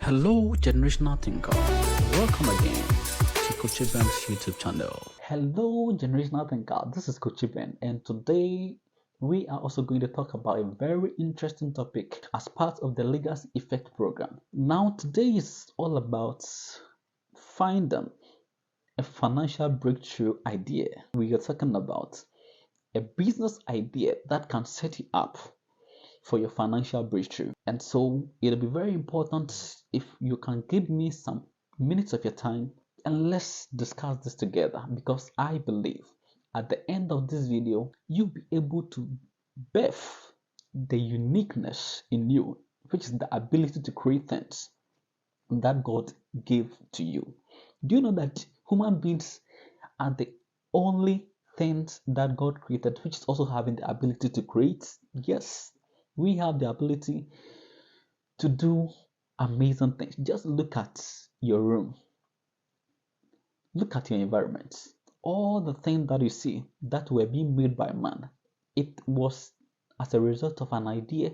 Hello, generational thinker. Welcome again to Coach Ben's YouTube channel. Hello, generational thinker. This is Coach Ben, and today we are also going to talk about a very interesting topic as part of the Legacy Effect program. Now, today is all about finding a financial breakthrough idea. We are talking about a business idea that can set you up for your financial breakthrough. And so it'll be very important if you can give me some minutes of your time and let's discuss this together, because I believe at the end of this video you'll be able to birth the uniqueness in you, which is the ability to create things that God gave to you. Do you know that human beings are the only things that God created which is also having the ability to create? Yes, we have the ability to do amazing things. Just look at your room, look at your environment. All the things that you see that were being made by man, it was as a result of an idea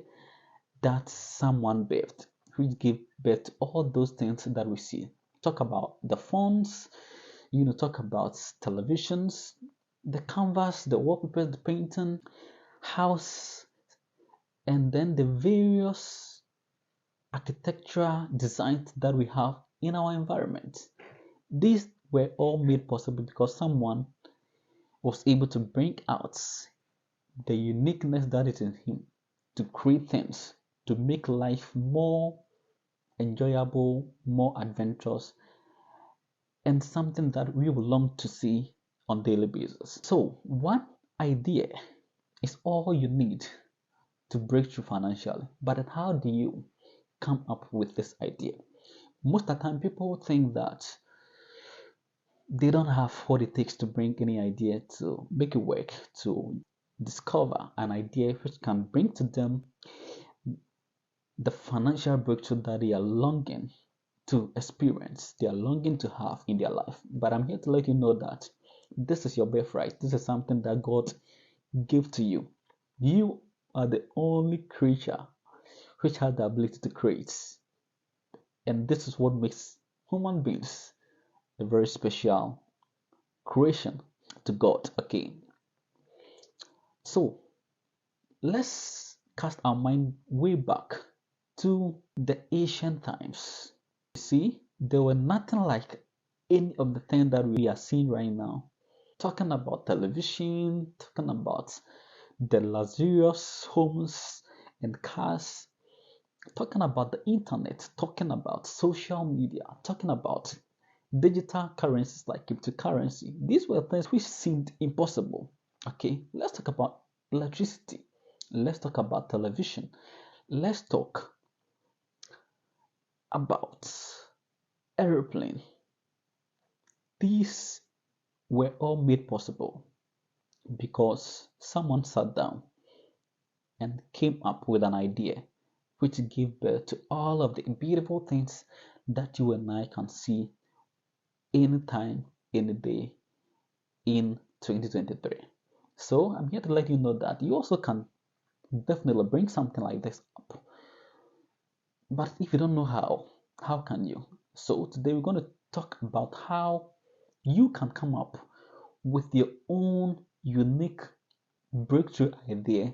that someone birthed, which gave birth to all those things that we see. Talk about the phones, talk about televisions, the canvas, the wallpaper, the painting, house, and then the various architectural designs that we have in our environment. These were all made possible because someone was able to bring out the uniqueness that is in him to create things, to make life more enjoyable, more adventurous, and something that we will long to see on a daily basis. So one idea is all you need to break through financially. But how do you come up with this idea? Most of the time, people think that they don't have what it takes to bring any idea to make it work, to discover an idea which can bring to them the financial breakthrough that they are longing to experience, they are longing to have in their life. But I'm here to let you know that this is your birthright. This is something that God gave to you. You are the only creature which has the ability to create. And this is what makes human beings a very special creation to God. Okay. So let's cast our mind way back to the ancient times. You see, there were nothing like any of the things that we are seeing right now. Talking about television, talking about the luxurious homes and cars, talking about the internet, talking about social media, talking about digital currencies like cryptocurrency. These were things which seemed impossible. Okay, let's talk about electricity. Let's talk about television. Let's talk about airplane. These were all made possible because someone sat down and came up with an idea which gave birth to all of the beautiful things that you and I can see anytime, any day in 2023. So I'm here to let you know that you also can definitely bring something like this up. But if you don't know how can you? So today we're going to talk about how you can come up with your own unique breakthrough idea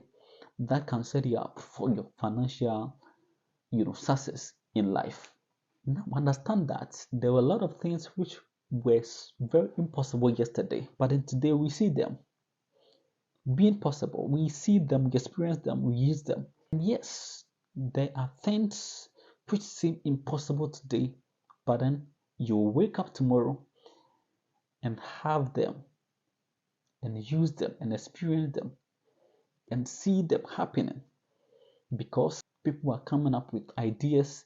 that can set you up for your financial success in life. Now understand that there were a lot of things which were very impossible yesterday, but then today we see them being possible. We see them, we experience them, we use them. And yes, there are things which seem impossible today, but then you wake up tomorrow and have them and use them and experience them and see them happening, because people are coming up with ideas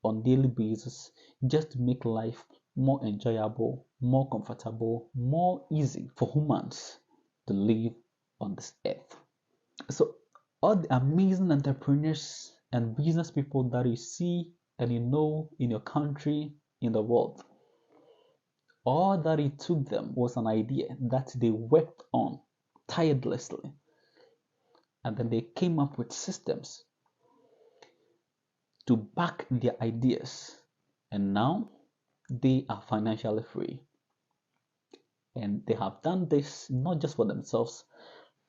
on daily basis just to make life more enjoyable, more comfortable, more easy for humans to live on this earth. So all the amazing entrepreneurs and business people that you see and you know in your country, in the world, all that it took them was an idea that they worked on tirelessly, and then they came up with systems to back their ideas and now they are financially free. And they have done this not just for themselves,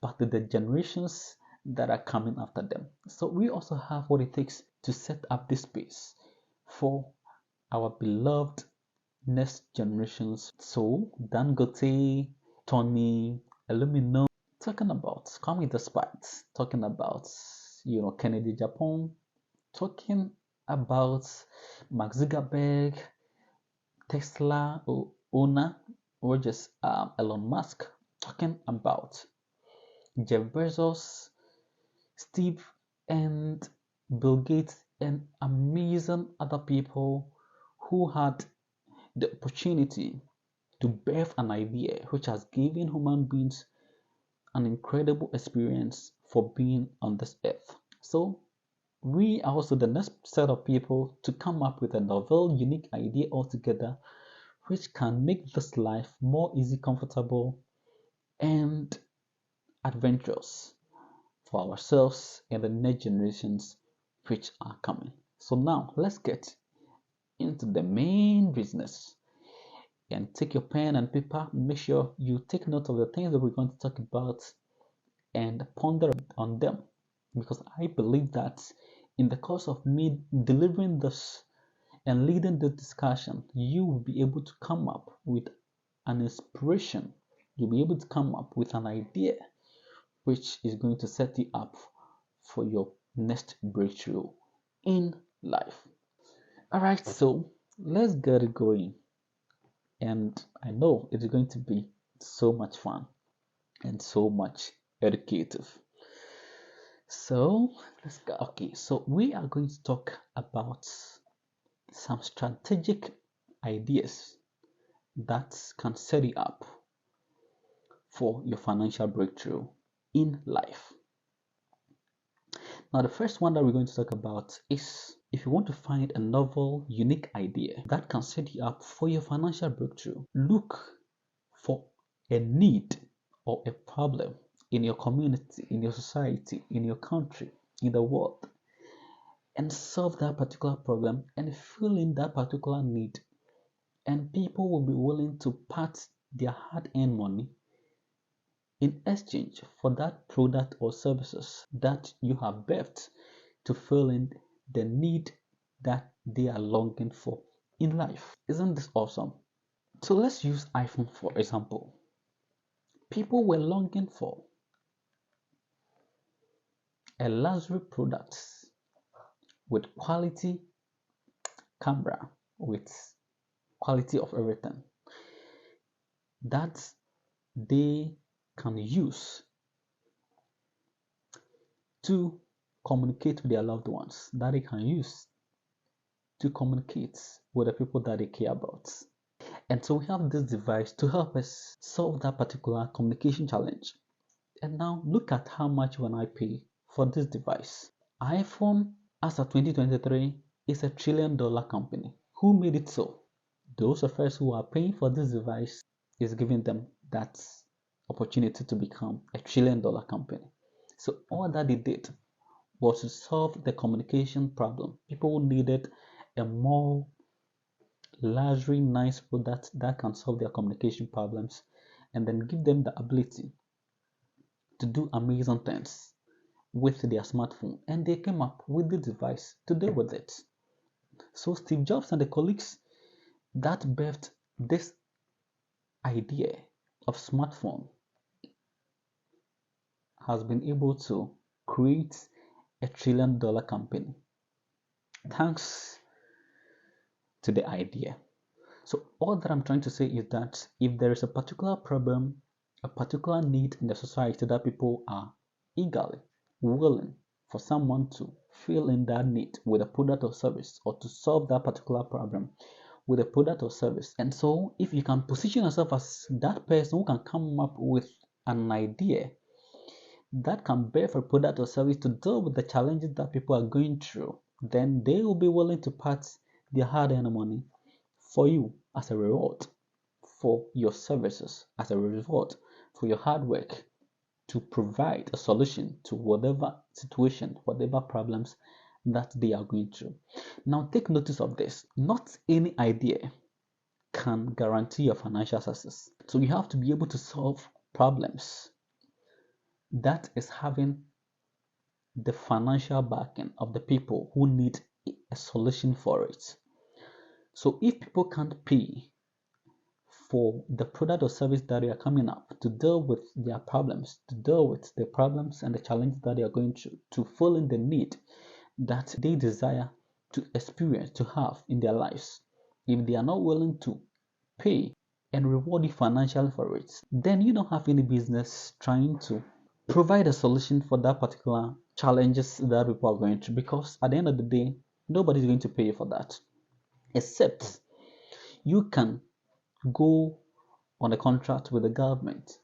but to the generations that are coming after them. So we also have what it takes to set up this space for our beloved next generations. So Dangote, Tony, Illumino, talking about Kwame Despite, talking about Kennedy Japan, talking about Mark Zuckerberg, Tesla owner, or just Elon Musk, talking about Jeff Bezos, Steve, and Bill Gates, and amazing other people who had the opportunity to birth an idea which has given human beings an incredible experience for being on this earth. So we are also the next set of people to come up with a novel, unique idea altogether, which can make this life more easy, comfortable, and adventurous for ourselves and the next generations which are coming. So now let's get into the main business, and take your pen and paper. Make sure you take note of the things that we're going to talk about and ponder on them, because I believe that in the course of me delivering this and leading the discussion, you will be able to come up with an inspiration. You'll be able to come up with an idea which is going to set you up for your next breakthrough in life. All right, so let's get it going. And I know it's going to be so much fun and so much educative. So let's go. Okay, so we are going to talk about some strategic ideas that can set you up for your financial breakthrough in life. Now, the first one that we're going to talk about is if you want to find a novel, unique idea that can set you up for your financial breakthrough, look for a need or a problem in your community, in your society, in your country, in the world, and solve that particular problem and fill in that particular need. And people will be willing to part their hard-earned money in exchange for that product or services that you have birthed to fill in the need that they are longing for in life. Isn't this awesome? So let's use iPhone for example. People were longing for a luxury product with quality camera, with quality of everything that they can use to communicate with their loved ones, that they can use to communicate with the people that they care about. And so we have this device to help us solve that particular communication challenge. And now look at how much when I pay for this device. iPhone, as of 2023, is a $1 trillion company. Who made it so? Those of us who are paying for this device is giving them that opportunity to become a $1 trillion company. So all that they did was to solve the communication problem. People needed a more luxury, nice product that can solve their communication problems and then give them the ability to do amazing things with their smartphone. And they came up with the device to deal with it. So Steve Jobs and the colleagues that birthed this idea of smartphone has been able to create a $1 trillion company thanks to the idea. So all that I'm trying to say is that if there is a particular problem, a particular need in the society that people are eagerly willing for someone to fill in that need with a product or service, or to solve that particular problem with a product or service. And so if you can position yourself as that person who can come up with an idea that can bear for product or service to deal with the challenges that people are going through, then they will be willing to part their hard-earned money for you as a reward for your services, as a reward for your hard work to provide a solution to whatever situation, whatever problems that they are going through. Now, take notice of this. Not any idea can guarantee your financial success. So you have to be able to solve problems that is having the financial backing of the people who need a solution for it. So if people can't pay for the product or service that they are coming up to deal with their problems, to deal with the problems and the challenges that they are going through, to fill in the need that they desire to experience, to have in their lives, if they are not willing to pay and reward you financially for it, then you don't have any business trying to provide a solution for that particular challenges that people are going through, because at the end of the day, nobody's going to pay you for that, except you can go on a contract with the government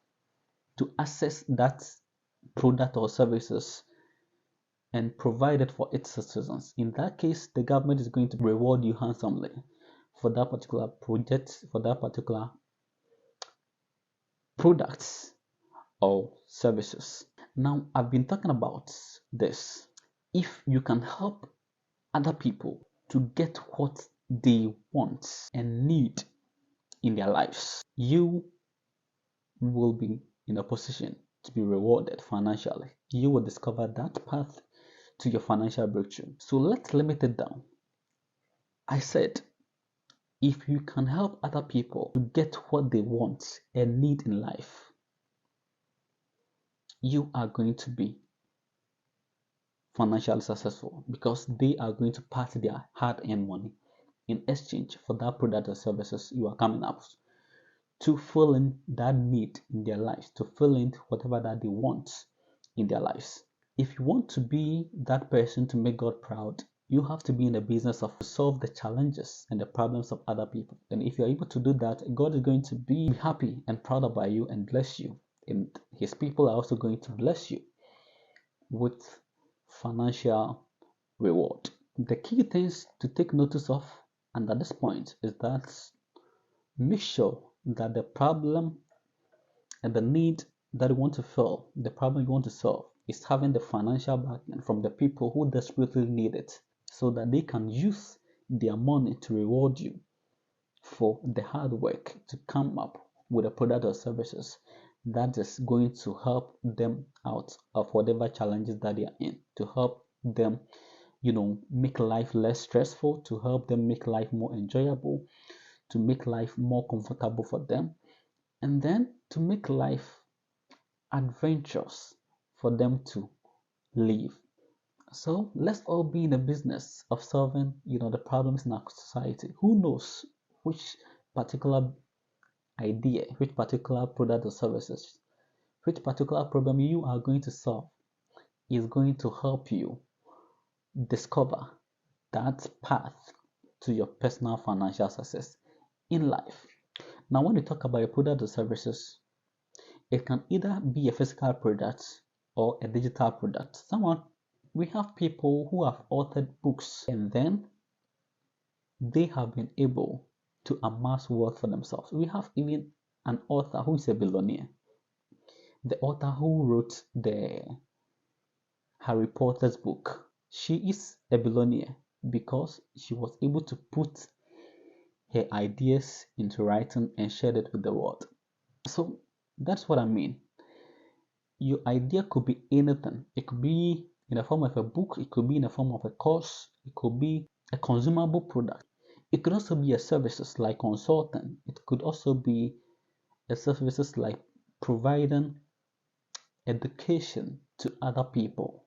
to access that product or services and provide it for its citizens. In that case, the government is going to reward you handsomely for that particular project, for that particular products or services. Now, I've been talking about this. If you can help other people to get what they want and need in their lives, you will be in a position to be rewarded financially. You will discover that path to your financial breakthrough. So let's limit it down. I said, if you can help other people to get what they want and need in life, you are going to be financially successful, because they are going to part their hard-earned money in exchange for that product or services you are coming up to fill in that need in their lives, to fill in whatever that they want in their lives. If you want to be that person to make God proud, you have to be in the business of solve the challenges and the problems of other people. And if you're able to do that, God is going to be happy and proud about you and bless you. And his people are also going to bless you with financial reward. The key things to take notice of under this point is that make sure that the problem and the need that you want to fill, the problem you want to solve, is having the financial backing from the people who desperately need it, so that they can use their money to reward you for the hard work to come up with a product or services that is going to help them out of whatever challenges that they are in, to help them, make life less stressful, to help them make life more enjoyable, to make life more comfortable for them, and then to make life adventurous for them to live. So let's all be in the business of solving, the problems in our society. Who knows which particular idea, which particular product or services, which particular problem you are going to solve is going to help you discover that path to your personal financial success in life. Now, when we talk about a product or services, it can either be a physical product or a digital product. We have people who have authored books and then they have been able to amass wealth for themselves. We have even an author who is a billionaire. The author who wrote the Harry Potter's book, she is a billionaire because she was able to put her ideas into writing and share it with the world. So that's what I mean. Your idea could be anything. It could be in the form of a book, it could be in the form of a course, it could be a consumable product. It could also be a services like consulting. It could also be a services like providing education to other people.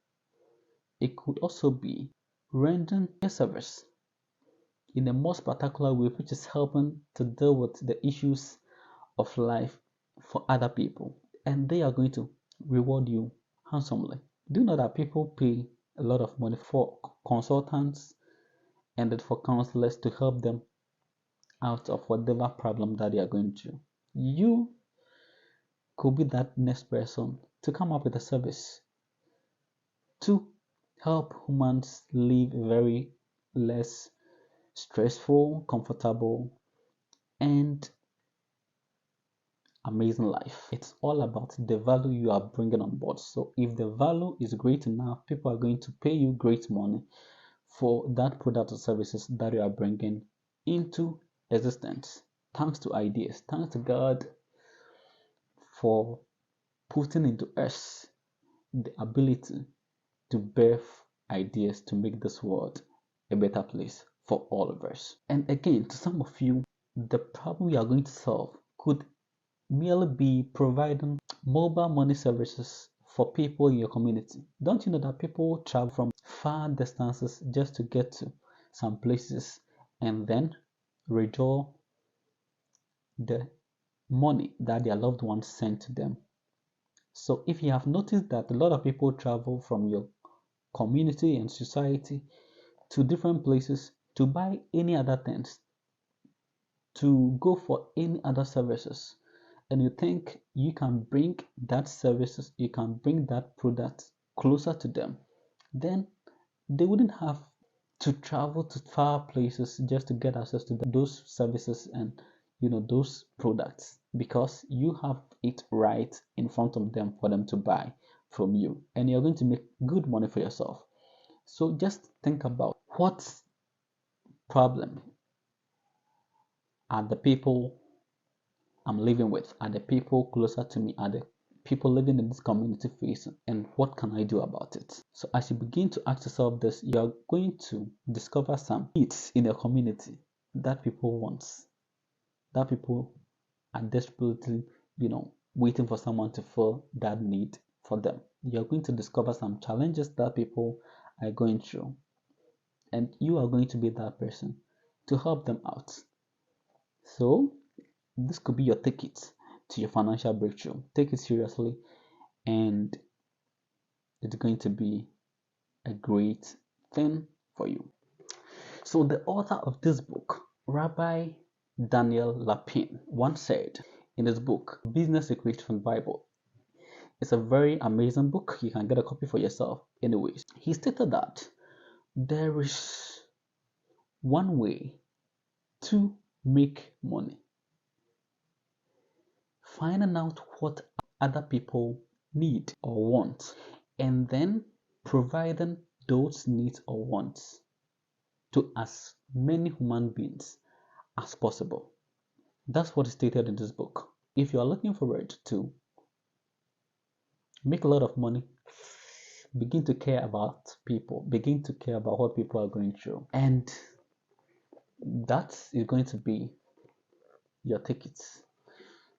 It could also be rendering a service in a most particular way, which is helping to deal with the issues of life for other people, and they are going to reward you handsomely. Do you know that people pay a lot of money for consultants and for counselors to help them out of whatever problem that they are going through? You could be that next person to come up with a service to help humans live a very less stressful, comfortable, and amazing life. It's all about the value you are bringing on board. So if the value is great enough, people are going to pay you great money for that product or services that you are bringing into existence. Thanks to ideas. Thanks to God for putting into us the ability to birth ideas to make this world a better place for all of us. And again, to some of you, the problem you are going to solve could merely be providing mobile money services for people in your community. Don't you know that people travel from far distances just to get to some places and then withdraw the money that their loved ones sent to them? So if you have noticed that a lot of people travel from your community and society to different places to buy any other things, to go for any other services, and you think you can bring that services, you can bring that product closer to them, then they wouldn't have to travel to far places just to get access to those services and those products, because you have it right in front of them for them to buy from you, and you're going to make good money for yourself. So just think about what problem are the people I'm living with, are the people closer to me, are the people living in this community facing, and what can I do about it? So as you begin to ask yourself this, you are going to discover some needs in your community that people want, that people are desperately, waiting for someone to fill that need for them. You're going to discover some challenges that people are going through, and you are going to be that person to help them out. So this could be your ticket to your financial breakthrough. Take it seriously, and it's going to be a great thing for you. So the author of this book, Rabbi Daniel Lapin, once said in his book, Business Secrets from the Bible. It's a very amazing book. You can get a copy for yourself. Anyways, he stated that there is one way to make money: finding out what other people need or want, and then providing those needs or wants to as many human beings as possible. That's what is stated in this book. If you are looking forward to make a lot of money, begin to care about people, begin to care about what people are going through, and that is going to be your ticket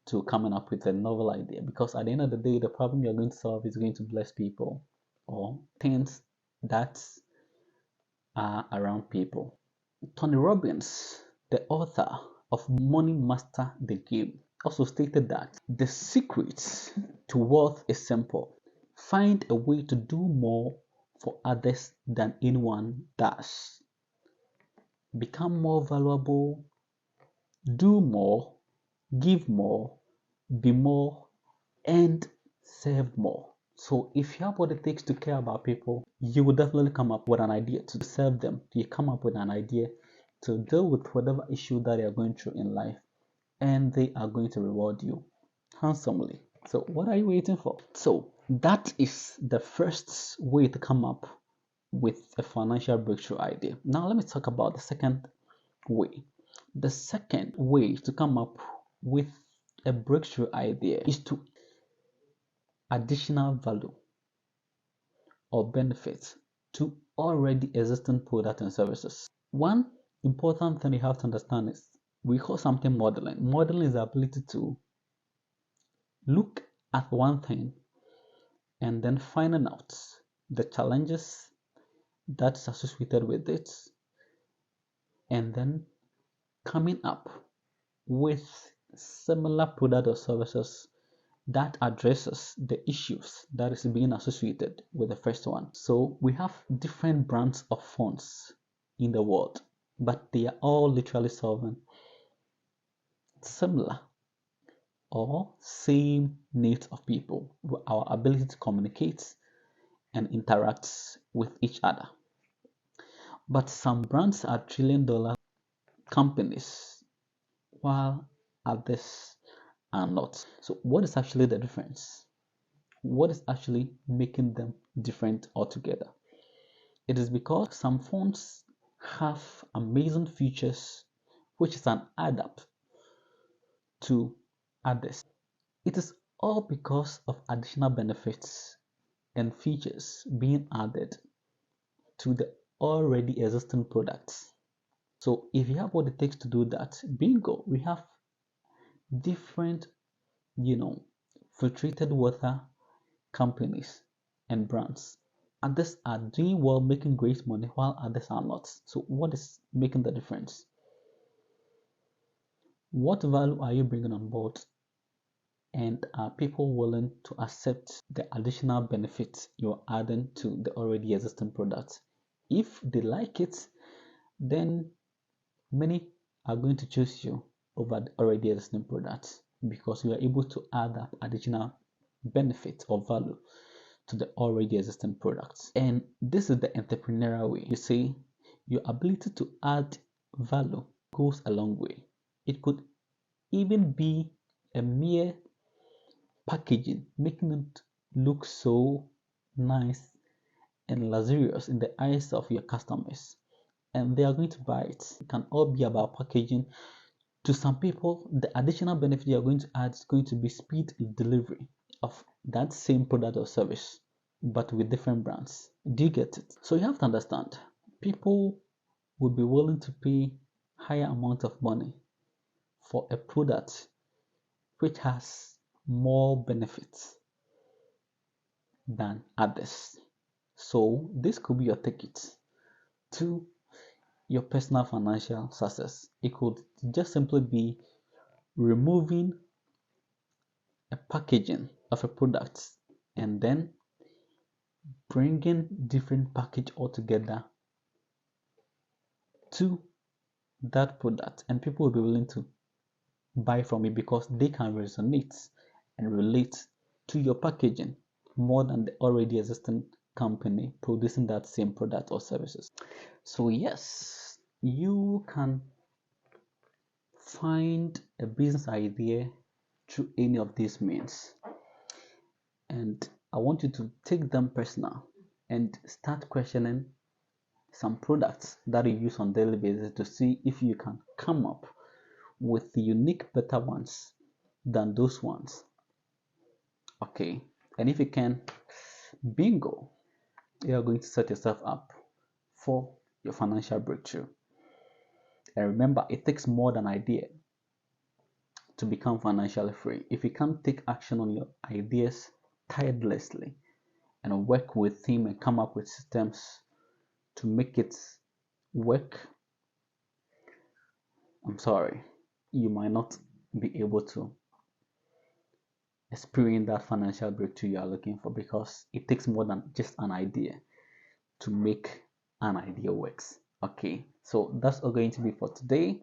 to coming up with a novel idea, because at the end of the day, the problem you're going to solve is going to bless people or things that are around people. Tony Robbins, the author of Money Master the Game, also stated that the secret to wealth is simple: find a way to do more for others than anyone does. Become more valuable, do more, give more, be more, and serve more. So if you have what it takes to care about people, you will definitely come up with an idea to serve them. You come up with an idea to deal with whatever issue that they are going through in life, and they are going to reward you handsomely. So what are you waiting for? So that is the first way to come up with a financial breakthrough idea. Now let me talk about the second way. The second way to come up with a breakthrough idea is to additional value or benefit to already existing products and services. One important thing you have to understand is we call something modeling. Modeling is the ability to look at one thing and then finding out the challenges that's associated with it, and then coming up with similar product or services that addresses the issues that is being associated with the first one. So we have different brands of phones in the world, but they are all literally solving similar or same needs of people, our ability to communicate and interact with each other. But some brands are trillion-dollar companies, while others are not. So what is actually the difference? What is actually making them different altogether? It is because some phones have amazing features which is an add up to others. It is all because of additional benefits and features being added to the already existing products. So if you have what it takes to do that, bingo, we have different, filtered water companies and brands. Others are doing well, making great money, while others are not. So what is making the difference? What value are you bringing on board? And are people willing to accept the additional benefits you're adding to the already existing products? If they like it, then many are going to choose you over the already existing products because you are able to add up additional benefit or value to the already existing products. And this is the entrepreneurial way. You see, your ability to add value goes a long way. It could even be a mere packaging, making it look so nice and luxurious in the eyes of your customers, and they are going to buy it. It can all be about packaging. To some people, the additional benefit you are going to add is going to be speed delivery of that same product or service, but with different brands. Do you get it? So you have to understand, people would be willing to pay higher amount of money for a product which has more benefits than others. So this could be your ticket to your personal financial success. It could just simply be removing a packaging of a product and then bringing different package altogether to that product, and people will be willing to buy from it because they can resonate and relate to your packaging more than the already existing company producing that same product or services. So yes, you can find a business idea through any of these means, and I want you to take them personal and start questioning some products that you use on daily basis to see if you can come up with unique better ones than those ones. Okay, and if you can, bingo, you are going to set yourself up for your financial breakthrough. And remember, it takes more than idea to become financially free. If you can't take action on your ideas tirelessly and work with them and come up with systems to make it work, I'm sorry, you might not be able to experience that financial breakthrough you are looking for, because it takes more than just an idea to make an idea works. Okay, so that's all going to be for today.